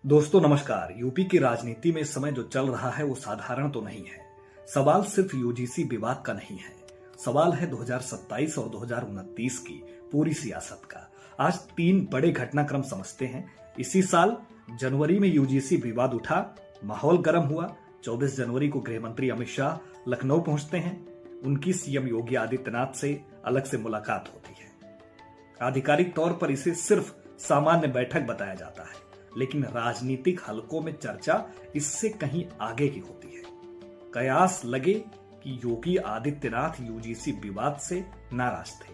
दोस्तों नमस्कार। यूपी की राजनीति में इस समय जो चल रहा है वो साधारण तो नहीं है। सवाल सिर्फ यूजीसी विवाद का नहीं है, सवाल है 2027 और 2029 की पूरी सियासत का। आज 3 बड़े घटनाक्रम समझते हैं। इसी साल जनवरी में यूजीसी विवाद उठा, माहौल गर्म हुआ। 24 जनवरी को गृह मंत्री अमित शाह लखनऊ पहुंचते हैं। उनकी सीएम योगी आदित्यनाथ से अलग से मुलाकात होती है। आधिकारिक तौर पर इसे सिर्फ सामान्य बैठक बताया जाता है, लेकिन राजनीतिक हलकों में चर्चा इससे कहीं आगे की होती है। कयास लगे कि योगी आदित्यनाथ यूजीसी विवाद से नाराज थे।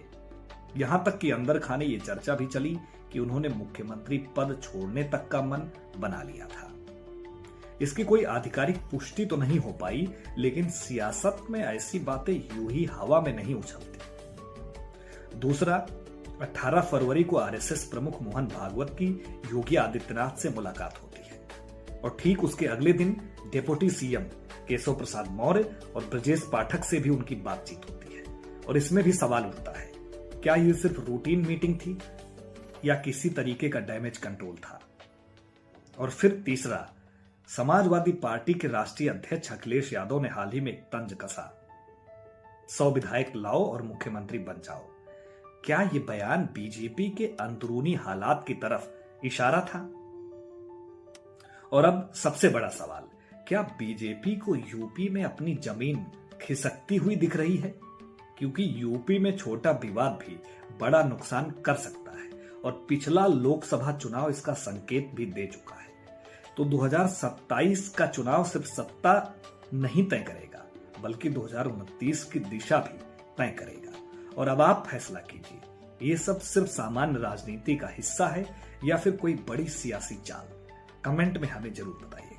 यहां तक कि अंदर खाने ये चर्चा भी चली कि उन्होंने मुख्यमंत्री पद छोड़ने तक का मन बना लिया था। इसकी कोई आधिकारिक पुष्टि तो नहीं हो पाई, लेकिन सियासत में ऐसी बातें यूं ही हवा में नहीं उछलती। दूसरा, 18 फरवरी को आरएसएस प्रमुख मोहन भागवत की योगी आदित्यनाथ से मुलाकात होती है और ठीक उसके अगले दिन डिप्टी सीएम केशव प्रसाद मौर्य और ब्रजेश पाठक से भी उनकी बातचीत होती है। और इसमें भी सवाल उठता है, क्या ये सिर्फ रूटीन मीटिंग थी या किसी तरीके का डैमेज कंट्रोल था। और फिर तीसरा, समाजवादी पार्टी के राष्ट्रीय अध्यक्ष अखिलेश यादव ने हाल ही में एक तंज कसा, 100 विधायक लाओ और मुख्यमंत्री बन जाओ। क्या यह बयान बीजेपी के अंदरूनी हालात की तरफ इशारा था? और अब सबसे बड़ा सवाल, क्या बीजेपी को यूपी में अपनी जमीन खिसकती हुई दिख रही है? क्योंकि यूपी में छोटा विवाद भी बड़ा नुकसान कर सकता है और पिछला लोकसभा चुनाव इसका संकेत भी दे चुका है। तो 2027 का चुनाव सिर्फ सत्ता नहीं तय करेगा, बल्कि 2029 की दिशा भी तय करेगा। और अब आप फैसला कीजिए, ये सब सिर्फ सामान्य राजनीति का हिस्सा है या फिर कोई बड़ी सियासी चाल। कमेंट में हमें जरूर बताइए।